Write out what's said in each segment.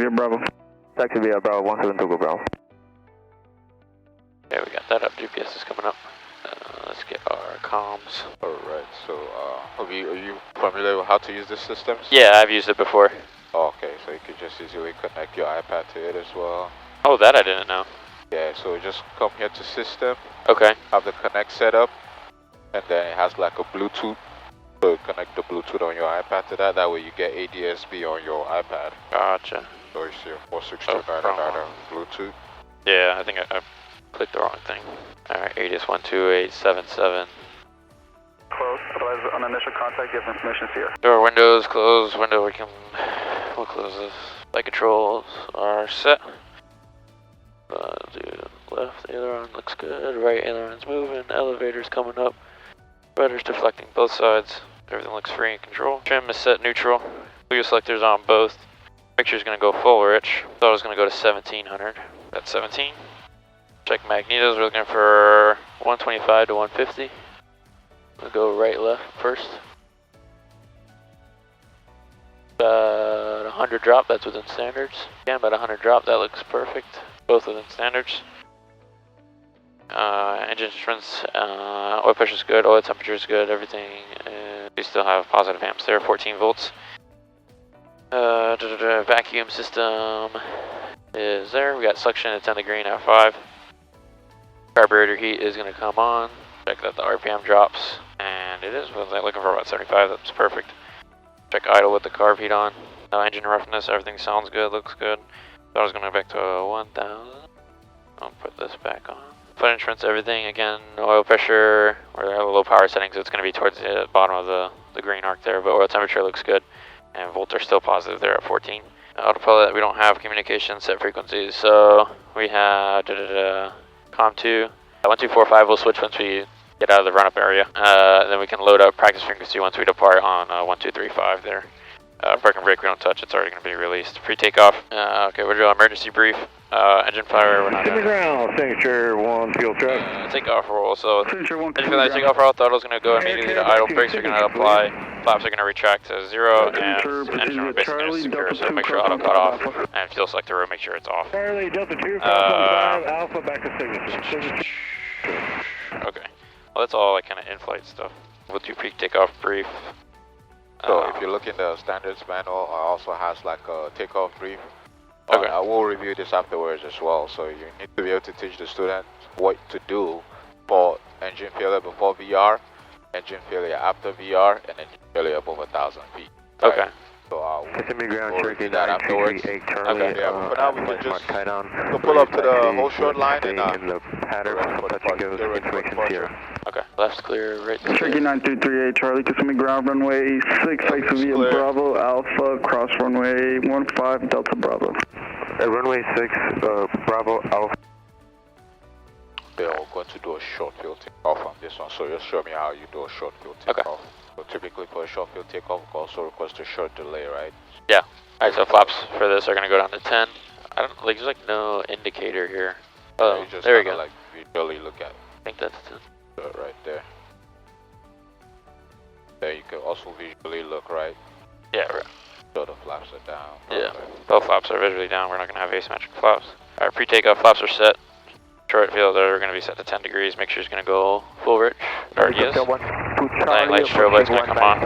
via Bravo. Taxi via Bravo 172 go Bravo. Yeah, we got that up. GPS is coming up. Let's get our comms. Alright, so are you familiar with how to use this system? Yeah, I've used it before. Oh, okay, so you could just easily connect your iPad to it as well. Oh, that I didn't know. Yeah, so just come here to system. Okay. Have the connect set up, and then it has like a Bluetooth. So connect the Bluetooth on your iPad to that. That way you get ADSB on your iPad. Gotcha. So you see 46299 Bluetooth. Yeah, I think I clicked the wrong thing. Alright, ADS 12877. Close, otherwise on initial contact, give information here. Door windows closed. Window we'll close this. Flight controls are set. Do left aileron looks good. Right aileron's moving. Elevator's coming up. Rudder's deflecting both sides. Everything looks free and control. Trim is set neutral. Wheel selectors on both. Picture's gonna go full rich. Thought it was gonna go to 1700. That's 17. Check magnetos. We're looking for 125 to 150. We'll go right left first. About 100 drop. That's within standards. Yeah, about 100 drop. That looks perfect. Both within standards. Engine strength, oil pressure's good, oil temperature's good, everything. We still have positive amps there, 14 volts. Vacuum system is there. We got suction, it's on the green at 5. Carburetor heat is going to come on. Check that the RPM drops, and it is. Was I looking for about 75? That's perfect. Check idle with the carb heat on. Engine roughness, everything sounds good, looks good. Thought I was going to go back to 1000. I'll put this back on. Foot entrance, everything, again, oil pressure, we're at low power settings, so it's going to be towards the bottom of the green arc there, but oil temperature looks good, and volts are still positive there at 14. Autopilot, we don't have communication set frequencies, so we have COM2, 1245 will switch once we get out of the run-up area, then we can load up practice frequency once we depart on 1235 there. Park and brake we don't touch, it's already going to be released. Pre-takeoff, okay, we're doing emergency brief. Engine fire, we're not doing. Ground, signature 1 fuel truck. Takeoff roll, so engine fire, takeoff roll, throttle's going to go immediately to idle, brakes are going to apply, flaps are going to retract to 0, and engine room basically going to secure, so make sure auto cut off, and fuel selector row, make sure it's off. Charlie, Delta 2, 515, Alpha, back to signature. Okay, well that's all like kind of in-flight stuff. We'll do pre-takeoff brief. So if you look in the standards manual, it also has like a takeoff brief. Okay. I will review this afterwards as well, so you need to be able to teach the student what to do for engine failure before VR, engine failure after VR, and engine failure above 1,000 feet. Right? Okay. So ground, we'll review that afterwards. Okay. Yeah, but for now we can just go pull up to the whole short line and in the pattern, information here. Okay, left's clear, right Turkey 9338 Charlie, Kissimmee ground runway 6, taxi via Bravo, Alpha, cross runway 15, Delta Bravo. Runway 6, Bravo, Alpha. They're going to do a short field takeoff on this one, so just show me how you do a short field takeoff. So typically for a short field takeoff, we also request a short delay, right? Yeah. Alright, so flaps for this are going to go down to 10. I don't, like, there's like no indicator here. Oh, just there we go. Like visually look at. I think that's 10. Right there. There you can also visually look, right? Yeah, right. So the flaps are down. Yeah, both flaps are visually down. We're not going to have asymmetric flaps. Alright, pre-takeoff flaps are set. Short field are going to be set to 10 degrees. Make sure it's going to go full rich. Already is. Light strobe light's going to come on.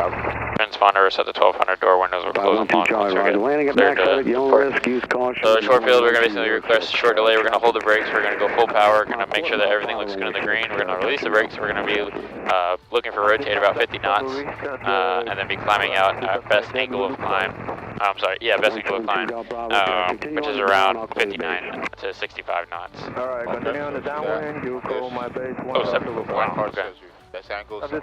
Transponder is set to 1200. Door windows will close on once we're clear to depart. So short field, we're going to basically request short delay. We're going to hold the brakes. We're going to go full power. We're going to make sure that everything looks good in the green. We're going to release the brakes. We're going to be looking for rotate about 50 knots. And then be climbing out at best angle of climb. I'm sorry, yeah, best angle of climb. Which is around 59 to 65 knots. Alright, continue on the downwind. You call my base 1. Oh, 74. Okay. Best angle is Okay,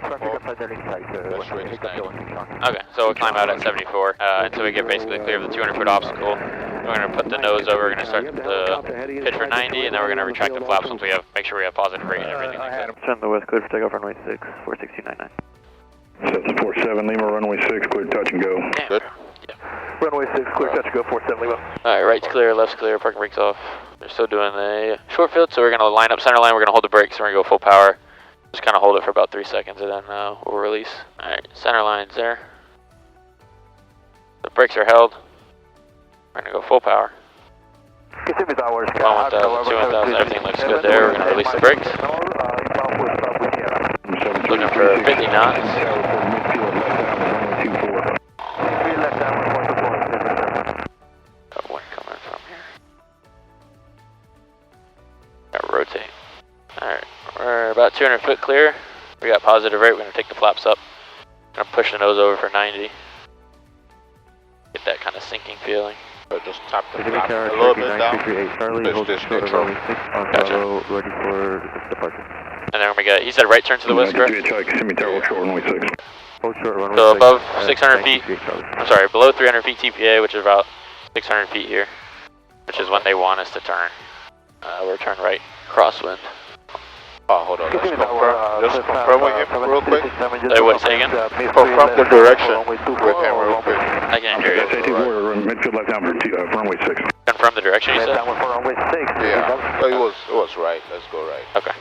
so we'll climb out at 74 until we get basically clear of the 200-foot obstacle. We're going to put the nose over, we're going to start the pitch for 90, and then we're going to retract the flaps once we have, make sure we have positive rate and everything like that. Send the west, clear for takeoff, runway 6, 46299. Sets 47 Lima, runway 6, clear touch and go. Good. Yeah. Runway 6, clear touch and go, 47 Lima. Alright, right's clear, left's clear, parking brakes off. They're still doing the short field, so we're going to line up center line, we're going to hold the brakes, we're going to go full power. Just kind of hold it for about 3 seconds and then we'll release. Alright, center line's there. The brakes are held. We're gonna go full power. Kissimmee Towers. 1,000, 2,000, everything looks good there. We're gonna release the brakes. Looking for 50 knots. Got wind coming from here. Gotta rotate. Alright, we're about 200 foot clear. We got positive rate, we're gonna take the flaps up. Gonna push the nose over for 90. Get that kind of sinking feeling. So just tap the flap a little bit down. Push this neutral. Gotcha. Ready for departure. And then we got, he said right turn to the west, correct? So above 600 feet, I'm sorry, below 300 feet TPA, which is about 600 feet here, which is when they want us to turn. We're turn right, crosswind. Oh, hold on, let's confirm. Just confirm with him real quick. What, say again? Confirm the direction with him real quick. I can't hear you. Midfield left down for runway 6. Confirm the direction you said? Yeah, it was right. Let's go right. Okay.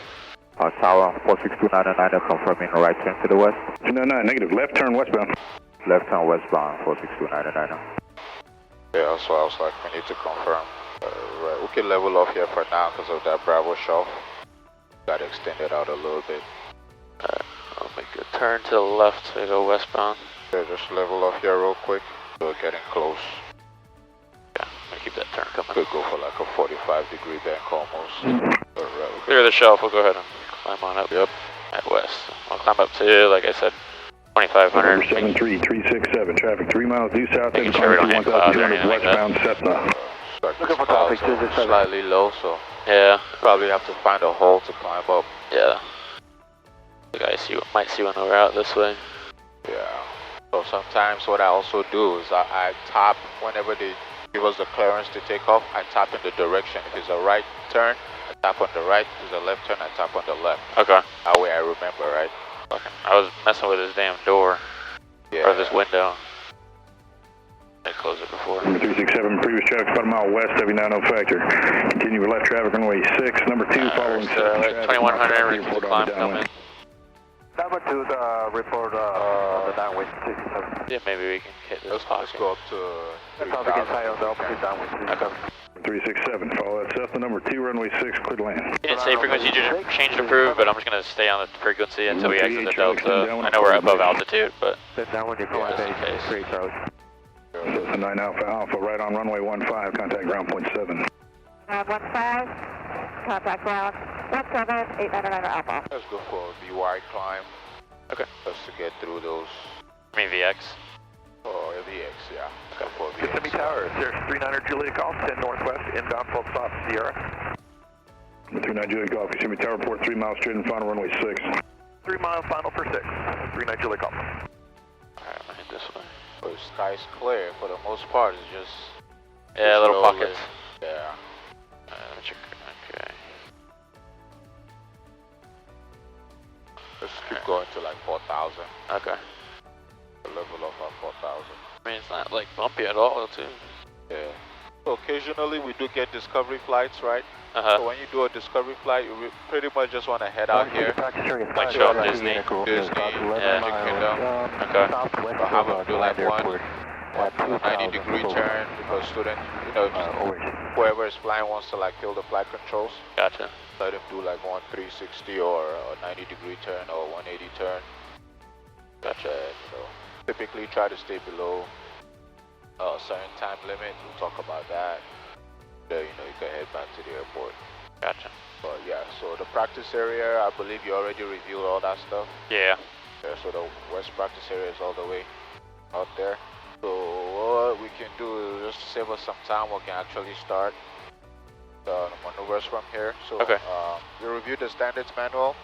Tower 46299, confirming right turn to the west. 299, negative, left turn westbound. Left turn westbound, 46299. Yeah, so I was like, we need to confirm. Right, we can level off here for now because of that Bravo shelf. Got extended out a little bit. Alright, I'll make a turn to the left to go westbound. Yeah, just level off here real quick. We're getting close. Yeah, I'm gonna keep that turn coming. Could go for like a 45-degree bank almost. Alright, Clear the shelf, we'll go ahead and climb on up. Yep. At west. I'll climb up to, like I said, 2,500. 73367, traffic 3 miles due south. Making sure we don't hit clouds or anything like that. Westbound Cessna. Looking for traffic, slightly low, so Yeah. probably have to find a hole to climb up. Yeah. The guy might see when we're out this way. Yeah. So sometimes what I also do is I tap whenever they give us the clearance to take off. I tap in the direction. If it's a right turn, I tap on the right. If it's a left turn, I tap on the left. Okay. That way I remember, right? Okay. I was messing with this damn door. Yeah. Or this window. I closed it before. Number 367, previous traffic about a mile west, 79 factor. Continue with left traffic runway 6, number 2 following so like 2100, we're keep the climb coming. Number 2, the report on the downwind 67. Yeah, maybe we can hit this Let's pocket. go up to 3,000. On the opposite downwind 67. 367, follow that Cessna number 2, runway 6, clear to land. Didn't say frequency changed approved, but I'm just going to stay on the frequency until we exit the Delta. I know we're above altitude, but Downwind, you're going just in case. straight Charlie. Cessna 9 Alpha, right on runway 15, contact ground point 7. 15, contact ground 17899 Alpha. Let's go for a VY climb. Okay. Just to get through those. I mean VX. Oh, VX, yeah. Go for VX. Kissimmee Tower, Sierra 39 Juliet Golf, 10 northwest, inbound full stop, Sierra. Number 29 Juliet Golf, Kissimmee Tower, report 3 miles straight and final runway 6. 3 miles final for 6, 39 Juliet Golf. Alright, I'm going to hit this way. The sky's clear for the most part. It's just Yeah, little slowly. pockets. Yeah. Let me check. Okay. Let's keep going to like 4,000. Okay. Level off at 4,000. I mean, it's not like bumpy at all, too. Yeah. So occasionally we do get discovery flights, right? So Uh-huh. when you do a discovery flight, you pretty much just want to head out here. Might show up Disney. Disney, Yeah. Magic Kingdom. Okay. Or have them do like one 90-degree turn because students, you know, whoever is flying wants to like feel the flight controls. Gotcha. Let them do like one 360 or a 90-degree turn or 180 turn. Gotcha. So typically try to stay below a certain time limit. We'll talk about that. Then you know you can head back to the airport. Gotcha. But yeah, so the practice area, I believe you already reviewed all that stuff. Yeah. Yeah, so the west practice area is all the way out there. So what we can do is just to save us some time, we can actually start the maneuvers from here. So Okay. we reviewed the standards manual.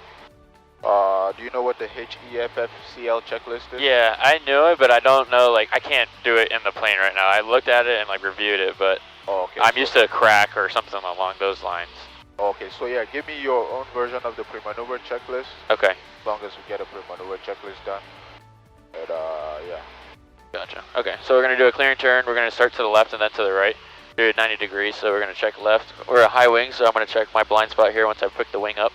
Do you know what the HEFFCL checklist is? Yeah, I knew it, but I don't know, like, I can't do it in the plane right now. I looked at it and, like, reviewed it, but Okay. I'm used to crack or something along those lines. Okay, so yeah, give me your own version of the pre-maneuver checklist. Okay. As long as we get a pre-maneuver checklist done. And yeah. Gotcha. Okay, so we're going to do a clearing turn. We're going to start to the left and then to the right. Do it 90 degrees, so we're going to check left. We're at high wing, so I'm going to check my blind spot here once I pick the wing up.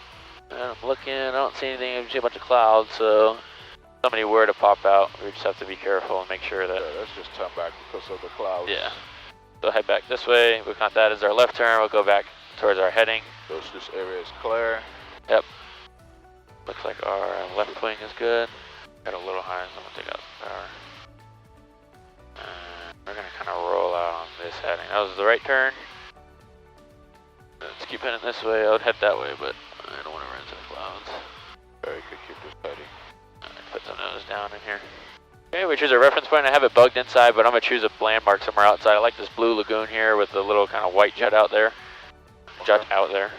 And I'm looking, I don't see anything, I see a bunch of clouds, so if somebody were to pop out, we just have to be careful and make sure that... Yeah, let's just turn back because of the clouds. Yeah. So head back this way. We count that as our left turn. We'll go back towards our heading. This area is clear. Yep. Looks like our left wing is good. Got a little higher, so I'm gonna take out some power. And we're gonna kind of roll out on this heading. That was the right turn. Let's keep heading this way. I would head that way, but I don't want to run into the clouds. Yeah, you could keep this heading. Put the nose down in here. Okay, we choose a reference point. I have it bugged inside, but I'm gonna choose a landmark somewhere outside. I like this blue lagoon here with the little kind of white jet out there. Jet out there.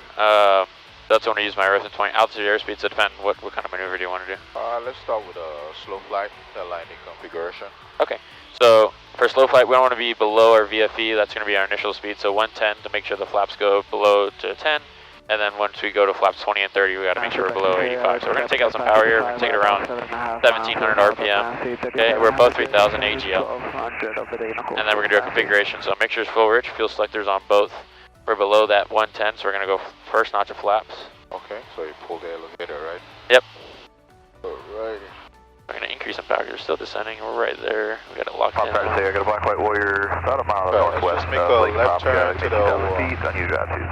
That's when I use my reference point. Altitude, airspeed, so depend what kind of maneuver do you want to do? Let's start with a slow flight, the landing configuration. Okay, so for slow flight, we don't want to be below our VFE. That's going to be our initial speed. So 110 to make sure the flaps go below to 10. And then once we go to flaps 20 and 30, we got to make sure we're below 85. So we're going to take out some power here. We're going to take it around 1700 RPM. Okay, we're above 3000 AGL. And then we're going to do a configuration. So make sure it's full rich. Fuel selectors on both. We're below that 110, so we're going to go first notch of flaps. Okay, so you pull the elevator, right? Yep. Alrighty. We're going to increase some power. We're still descending. We're right there. We got it locked in. I got a Black White Warrior about a mile northwest. Let's make a left turn to the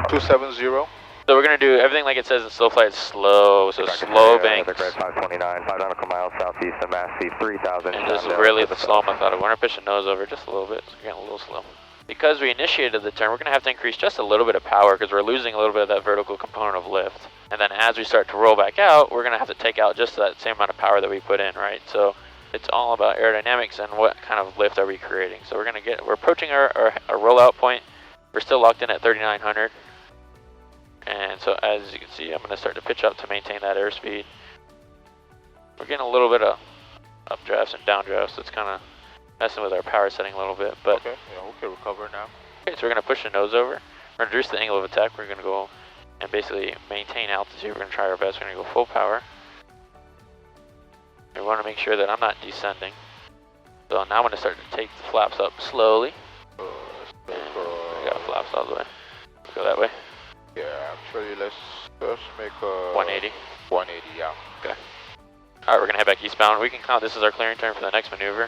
270. So we're going to do everything like it says in slow flight, slow. So slow banks. 529, 5 nautical miles southeast of Mass Sea, 3000. And just really the slow method. We're going to pitch the nose over just a little bit. So we're getting a little slow. Because we initiated the turn, we're going to have to increase just a little bit of power because we're losing a little bit of that vertical component of lift. And then as we start to roll back out, we're going to have to take out just that same amount of power that we put in, right? So it's all about aerodynamics and what kind of lift are we creating. So we're approaching our rollout point. We're still locked in at 3900. And so as you can see, I'm going to start to pitch up to maintain that airspeed. We're getting a little bit of updrafts and downdrafts, so it's kind of messing with our power setting a little bit, but okay, yeah, we can recover now. Okay, so we're going to push the nose over. We're going to reduce the angle of attack. We're going to go and basically maintain altitude. We're going to try our best. We're going to go full power. We want to make sure that I'm not descending. So now I'm going to start to take the flaps up slowly. We got flaps all the way. We'll go that way. Yeah, actually, let's make a 180. 180, yeah. Okay. All right, we're going to head back eastbound. We can count this as our clearing turn for the next maneuver.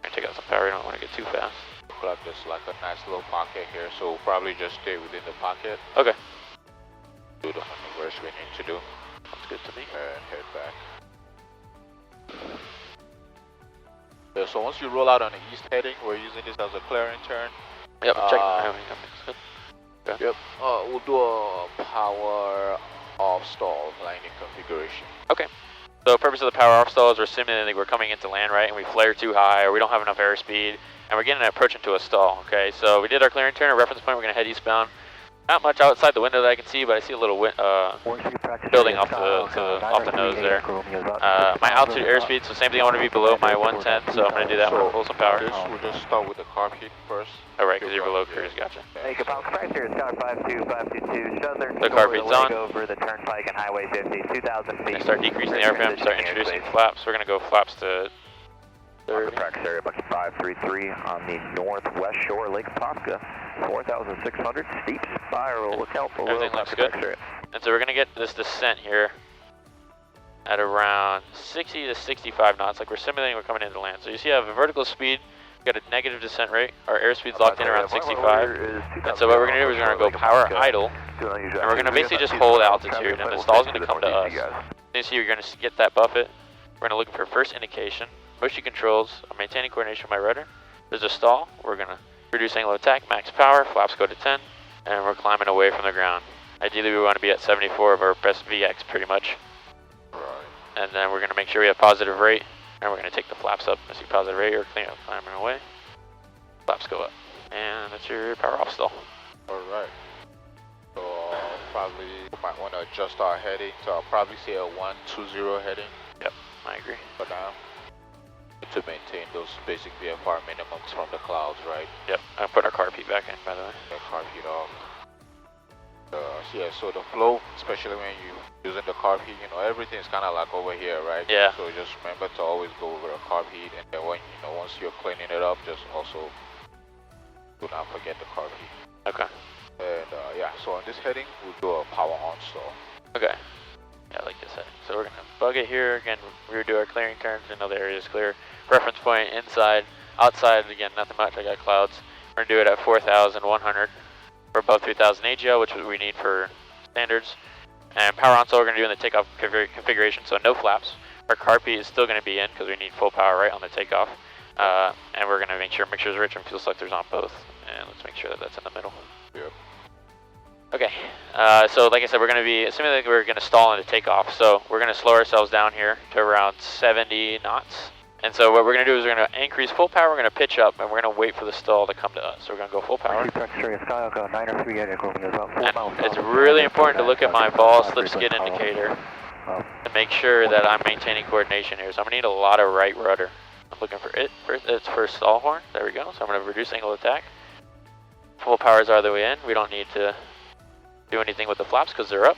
We're going to take out some power. We don't want to get too fast. Like this, like a nice little pocket here, so we'll probably just stay within the pocket. Okay. Do the maneuvers we need to do. Sounds good to me. And head back. Yeah, so once you roll out on the east heading, we're using this as a clearing turn. Yep, check the good. Okay. Yep. We'll do a power off stall landing configuration. Okay. So the purpose of the power off stall is we're simulating we're coming into land, right, and we flare too high or we don't have enough airspeed, and we're getting an approach into a stall, okay? So we did our clearing turn, our reference point, we're going to head eastbound. Not much outside the window that I can see, but I see a little building off the nose there. My altitude airspeed, so same thing, I want to be below my 110, so I'm going to do that. I'm going to pull some power. We'll just start with the carb heat first. Oh, right, because you're below cruise, gotcha. Hey, Capel, correct here, Sky 52522, Southern. The carb heat's on. Over the turnpike and Highway 50, 2,000 feet. I start decreasing the RPM, start introducing flaps. We're going to go flaps to 30. Practice area, Bucky 533 on the northwest shore, Lake Posca, 4,600, steep spiral, look out below. Everything looks good. And so we're going to get this descent here at around 60 to 65 knots, like we're simulating we're coming into land. So you see I have a vertical speed, we've got a negative descent rate, our airspeed's locked in around 65. And so what we're going to do is we're going to go power idle, and we're going to basically just hold altitude, and the stall's going to come to us. You see you're going to get that buffet. We're going to look for first indication. Motion controls, I'm maintaining coordination with my rudder. There's a stall, we're going to reduce angle of attack, max power, flaps go to 10, and we're climbing away from the ground. Ideally we want to be at 74 of our best VX pretty much. Right. And then we're going to make sure we have positive rate, and we're going to take the flaps up. I see positive rate, or climbing away. Flaps go up, and that's your power off stall. Alright. So probably might want to adjust our heading, so I'll probably say a 120 heading. Yep, I agree. For now. To maintain those basic VFR minimums from the clouds, right? Yep, I'll put our carb heat back in, by the way. Yeah, carb heat off. Yeah, so the flow, especially when you're using the carb heat, everything's kind of like over here, right? Yeah. So just remember to always go over a carb heat, and then when, once you're cleaning it up, just also do not forget the carb heat. Okay. And yeah, so on this heading, we'll do a power on stall. Okay. Yeah, I like this heading. So we're going to bug it here. Again, we do our clearing turns. I know the area is clear. Reference point inside. Outside, again, nothing much. I got clouds. We're We're going to do it at 4,100 for above 3,000 AGL, which is what we need for standards. And power on, so we're going to do in the takeoff configuration, so no flaps. Our carpet is still going to be in because we need full power right on the takeoff. And we're going to make sure mixture is rich and fuel selectors on both. And let's make sure that that's in the middle. Yep. Okay, so like I said, we're going to be, assuming that we're going to stall into takeoff, so we're going to slow ourselves down here to around 70 knots. And so what we're going to do is we're going to increase full power, we're going to pitch up, and we're going to wait for the stall to come to us. So we're going to go full power. And it's really important to look at my ball slip skid indicator to make sure that I'm maintaining coordination here. So I'm going to need a lot of right rudder. I'm looking for it. It's first stall horn. There we go. So I'm going to reduce angle of attack. Full power is all the way in. We don't need to do anything with the flaps because they're up.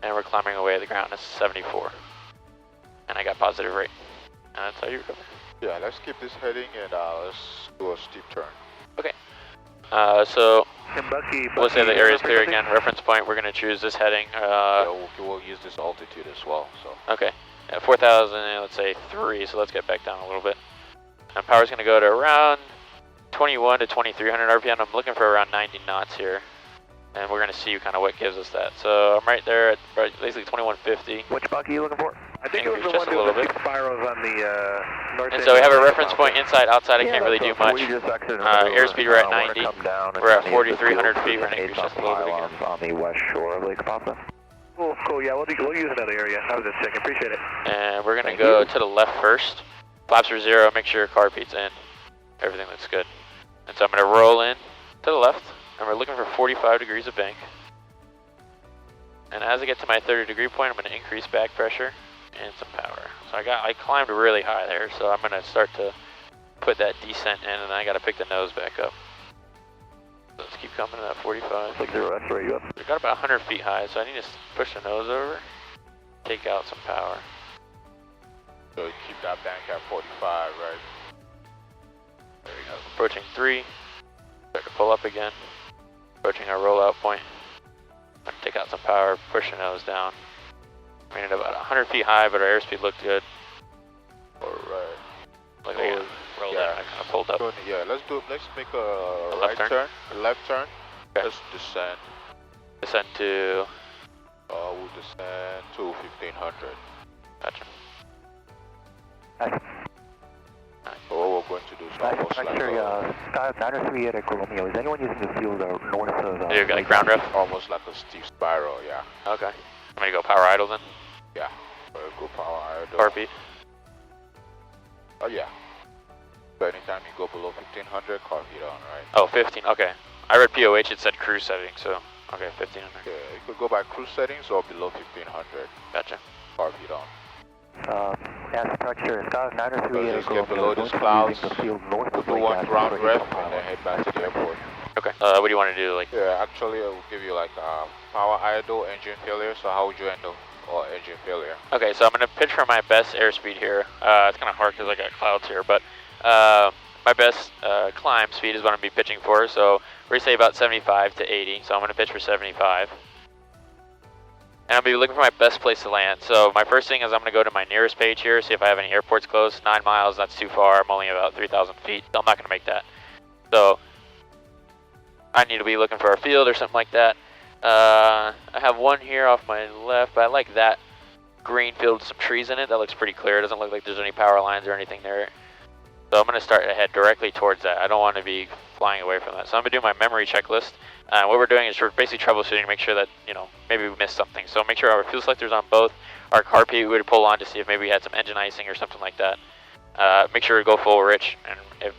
And we're climbing away at the ground. It's 74. And I got positive rate. And that's how you recover. Yeah, let's keep this heading and let's do a steep turn. Okay. So we'll say the area is clear again. Reference point, we're going to choose this heading. Yeah, we'll use this altitude as well. So. Okay. At 4,000, let's say 3, so let's get back down a little bit. And power's going to go to around 21 to 2,300 RPM. I'm looking for around 90 knots here. And we're going to see kind of what gives us that. So I'm right there at basically 2150. Which bucket are you looking for? I think it was just a little bit. Spirals on the north. And so we have a reference point inside, outside. I can't really do much. Airspeed we're at 90. We're at 4,300 feet. We're going to increase just a little bit again. On the west shore of Lake Papa. Cool. Yeah, we'll use another area. I was just checking. Appreciate it. And we're going to go to the left first. Flaps are 0. Make sure carpeet's in. Everything looks good. And so I'm going to roll in to the left. And we're looking for 45 degrees of bank. And as I get to my 30-degree point, I'm going to increase back pressure and some power. So I climbed really high there, so I'm going to start to put that descent in, and then I got to pick the nose back up. So let's keep coming to that 45. 60, that's where you up. We got about 100 feet high, so I need to push the nose over, take out some power. So keep that bank at 45, right? There we go. Approaching 3. Start to pull up again. Approaching our rollout point. I'm going to take out some power, push the nose down. We ended about 100 feet high, but our airspeed looked good. Alright. Like we rolled out and I kind of pulled up. Yeah, let's make a right turn. A left turn. Okay. Let's descend. Descend to... we'll descend to 1500. Gotcha. So what we're going to do is almost like Sky 903 at Echo Romeo. Is anyone using the field north of... You got like ground ref? almost like a steep spiral, yeah. Okay. I'm going to go power idle then? Yeah. Go power idle. Carpet? Oh yeah. So anytime you go below 1500, carpet on, right? Oh, 15, okay. I read POH, it said cruise setting, so, okay, 1500. Yeah, you could go by cruise settings or below 1500. Gotcha. Carpet on. Structure, Sky 903 at Just Echo get below these clouds, we'll do one ground ref and then head back to the airport. Okay, what do you want to do, like? Yeah, actually it will give you like power idle, engine failure, so how would you handle engine failure? Okay, so I'm going to pitch for my best airspeed here. It's kind of hard because I got clouds here, but my best climb speed is what I'm going to be pitching for, so we're going to say about 75 to 80, so I'm going to pitch for 75. And I'll be looking for my best place to land. So my first thing is I'm going to go to my nearest page here, see if I have any airports close. 9 miles, that's too far. I'm only about 3,000 feet. I'm not going to make that. So I need to be looking for a field or something like that. I have one here off my left, but I like that green field with some trees in it. That looks pretty clear. It doesn't look like there's any power lines or anything there. So I'm going to start to head directly towards that. I don't want to be flying away from that. So I'm going to do my memory checklist. What we're doing is we're basically troubleshooting to make sure that, you know, maybe we missed something. So make sure our fuel selector's on both. Our carpet we would pull on to see if maybe we had some engine icing or something like that. Make sure we go full rich, and if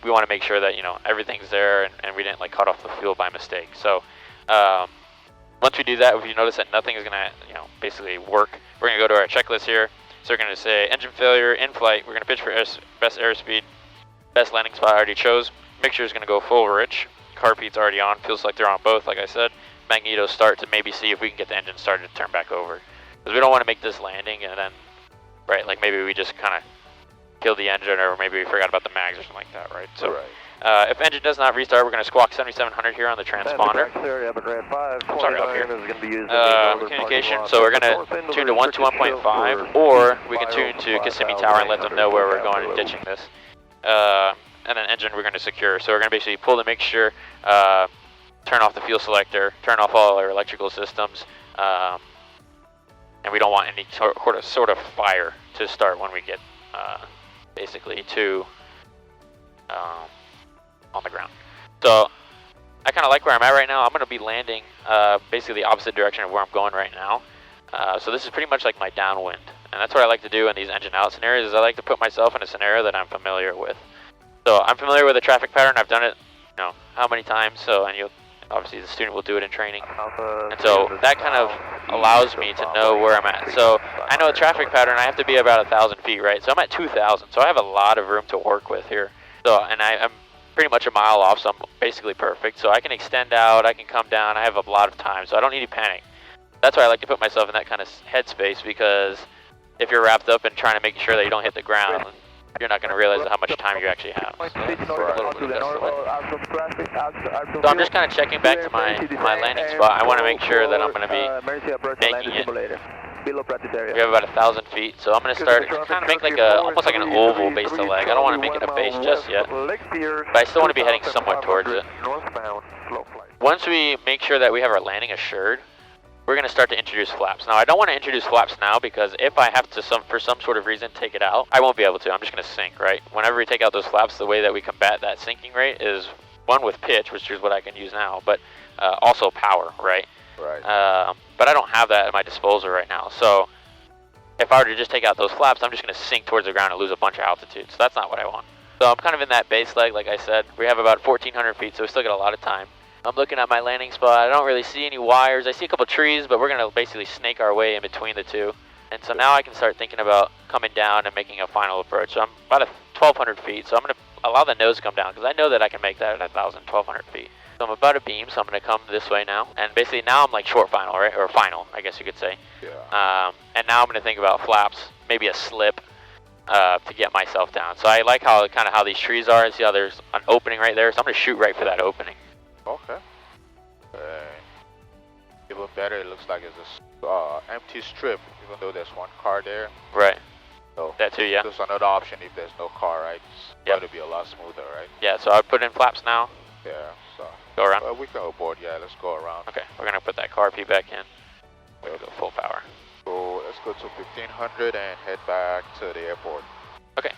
we want to make sure that, you know, everything's there and we didn't like cut off the fuel by mistake. So once we do that, if you notice that nothing is going to, you know, basically work, we're going to go to our checklist here. So we're going to say engine failure in flight. We're going to pitch for best airspeed, best landing spot I already chose. Mixture is going to go full rich. Carpeet's already on, fuel selector on both, like I said. Magneto start to maybe see if we can get the engine started to turn back over. Because we don't want to make this landing and then, right, like maybe we just kind of killed the engine or maybe we forgot about the mags or something like that, right? So if engine does not restart, we're going to squawk 7700 here on the transponder. Sorry, up here. Communication, so we're going to tune to 121.5 or we can tune to Kissimmee Tower and let them know where we're going and ditching this. and then engine we're going to secure. So we're going to basically pull the mixture, turn off the fuel selector, turn off all our electrical systems, and we don't want any sort of fire to start when we get basically to on the ground. So I kind of like where I'm at right now. I'm going to be landing basically the opposite direction of where I'm going right now. So this is pretty much like my downwind. And that's what I like to do in these engine out scenarios is I like to put myself in a scenario that I'm familiar with. So I'm familiar with the traffic pattern. I've done it, you know, how many times. So, and you'll, obviously the student will do it in training. And so that kind of allows me to know where I'm at. So I know the traffic pattern, I have to be about 1,000 feet, right? So I'm at 2,000. So I have a lot of room to work with here. So, and I'm pretty much a mile off, so I'm basically perfect. So I can extend out, I can come down, I have a lot of time. So I don't need to panic. That's why I like to put myself in that kind of headspace, because if you're wrapped up in trying to make sure that you don't hit the ground, you're not going to realize how much time you actually have. So I'm just kind of checking back to my landing spot. I want to make sure that I'm going to be making it. We have about 1,000 feet, so I'm going to start kind of make like almost like an oval base to leg. I don't want to make it a base just yet, but I still want to be heading somewhat towards it. Once we make sure that we have our landing assured, we're going to start to introduce flaps. Now, I don't want to introduce flaps now because if I have to, for some sort of reason, take it out, I won't be able to. I'm just going to sink, right? Whenever we take out those flaps, the way that we combat that sinking rate is one with pitch, which is what I can use now, but also power, right? Right. But I don't have that at my disposal right now. So if I were to just take out those flaps, I'm just going to sink towards the ground and lose a bunch of altitude. So that's not what I want. So I'm kind of in that base leg, like I said. We have about 1,400 feet, so we still got a lot of time. I'm looking at my landing spot. I don't really see any wires. I see a couple trees, but we're going to basically snake our way in between the two. And so now I can start thinking about coming down and making a final approach. So I'm about 1,200 feet, so I'm going to allow the nose to come down because I know that I can make that at 1,200 feet. So I'm about a beam, so I'm going to come this way now. And basically now I'm like short final, right? Or final, I guess you could say. Yeah. And now I'm going to think about flaps, maybe a slip to get myself down. So I like how kind of how these trees are. And see how there's an opening right there. So I'm going to shoot right for that opening. Okay. Even better, it looks like it's a empty strip, even though there's one car there. Right. So that too, yeah. There's another option if there's no car, right? It's going to be a lot smoother, right? Yeah, so I put in flaps now. Yeah, so. Go around? We can go aboard, yeah, let's go around. Okay, we're going to put that car P back in. We'll go full power. So let's go to 1,500 and head back to the airport. Okay.